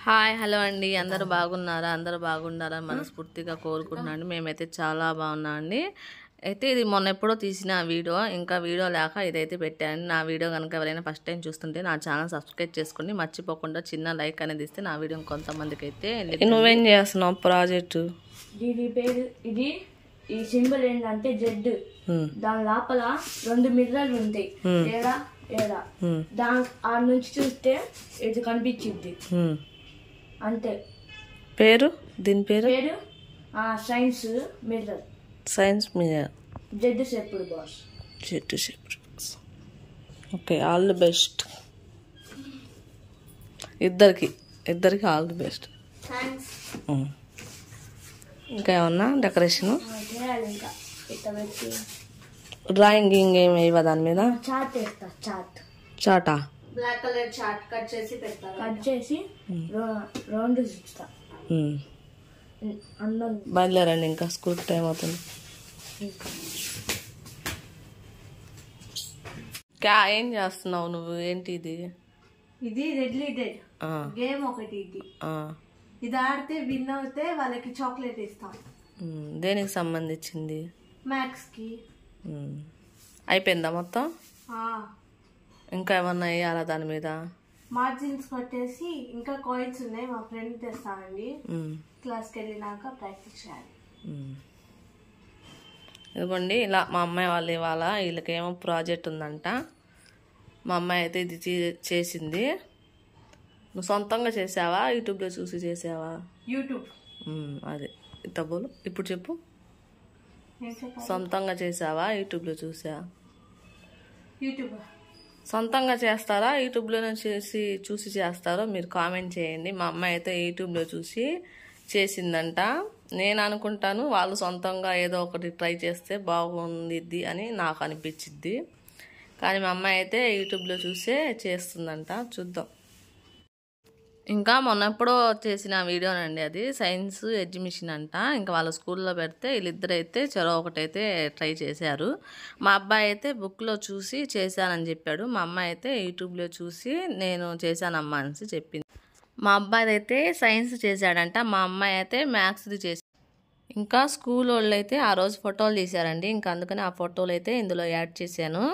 Hi hello అండి, అందరూ బాగున్నారా? అందరూ బాగుండాలని మనస్ఫూర్తిగా కోరుకుంటున్నాను. మేమైతే చాలా బాగున్నాం అండి. అయితే ఇది మొన్న ఎప్పుడో తీసిన వీడియో, ఇంకా వీడియో లేక ఇదైతే పెట్టాను. నా వీడియో కనుక ఎవరైనా ఫస్ట్ టైం చూస్తుంటే నా ఛానల్ సబ్స్క్రైబ్ చేసుకోండి, మర్చిపోకుండా చిన్న లైక్ అనేది ఇస్తే నా వీడియో కొంతమందికి అయితే. నువ్వేం చేస్తున్నావు ప్రాజెక్టు? దీని పేరు ఇది. ఈ సింబల్ ఏంటంటే జెడ్. దాని లోపల 2 మిర్రర్లు ఉంటాయి, ఏడా ఏడా. దాని ఆ నుంచి చూస్తే ఇది కనిపించింది అంతే. పేరు దీని పేరు science mirror. Science mirror Z shaped boss. Z shaped boss. Okay, all the best ఇద్దరికి ఆల్ ది బెస్ట్. థ్యాంక్స్. ఇంకా ఏమన్నా డెకరేషన్ చేయాలి, ఇంకా ఇట్లా పెట్టి డ్రాయింగ్ ఏమి వేయవా దాని మీద? చాట్ వేస్తా. చాటా? బ్లాక్ కలర్ చాట్ కట్ చేసి పెడతా. కట్ చేసి రౌండ్ ఇస్తా. బయలుదేరండి, ఇంకా స్కూల్ టైం అవుతుంది. ఏం చేస్తున్నావు నువ్వు? ఏంటి ఇది? ఇది రెడ్ లీడెడ్ గేమ్ ఒకటి. ఇది ఆడితే విన్ అవుతే వాళ్ళకి చాక్లెట్ ఇస్తాం. దేనికి సంబంధించింది? మ్యాథ్స్ కి. అయిపోయిందా మొత్తం? ఇంకా ఏమన్నా వేయాలా దాని మీద? మార్జిన్స్ కొట్టేసి ఇంకా కాయిన్స్ ఉన్నాయి, మా ఫ్రెండ్ తెస్తానండి. క్లాస్కి వెళ్ళినాక ప్రాక్టీస్ చేయాలి. ఇదిగోండి, ఇలా మా అమ్మాయి వాళ్ళు ఇవాళ వీళ్ళకేమో ప్రాజెక్ట్ ఉందంట. మా అమ్మాయి అయితే ఇది చేసింది. నువ్వు సొంతంగా చేసావా, యూట్యూబ్లో చూసి చేసావా? యూట్యూబ్. అదే తబ్బులు ఇప్పుడు చెప్పు. సొంతంగా చేసావా, యూట్యూబ్లో చూసా? యూట్యూబ్. సొంతంగా చేస్తారా, యూట్యూబ్లో చూసి చేస్తారో మీరు కామెంట్ చేయండి. మా అమ్మాయి అయితే యూట్యూబ్లో చూసి చేసిందంట. నేను అనుకుంటాను వాళ్ళు సొంతంగా ఏదో ఒకటి ట్రై చేస్తే బాగుంది అని నాకు అనిపించింది. కానీ మా అమ్మాయి అయితే యూట్యూబ్లో చూసే చేస్తుందంట. చూద్దాం. ఇంకా మొన్న ఎప్పుడో చేసిన వీడియోనండి అది. సైన్స్ ఎగ్జిబిషన్ అంట. ఇంకా వాళ్ళ స్కూల్లో పెడితే వీళ్ళిద్దరైతే చెరో ఒకటైతే ట్రై చేశారు. మా అబ్బాయి అయితే బుక్లో చూసి చేశానని చెప్పాడు. మా అమ్మాయి అయితే యూట్యూబ్లో చూసి నేను చేశానమ్మా అని చెప్పింది. మా అబ్బాయి అయితే సైన్స్ చేశాడంట, మా అమ్మాయి అయితే మ్యాథ్స్ది చేసి. ఇంకా స్కూల్ వాళ్ళు అయితే ఆ రోజు ఫోటోలు తీశారండి. ఇంకా అందుకని ఆ ఫోటోలు అయితే ఇందులో యాడ్ చేశాను.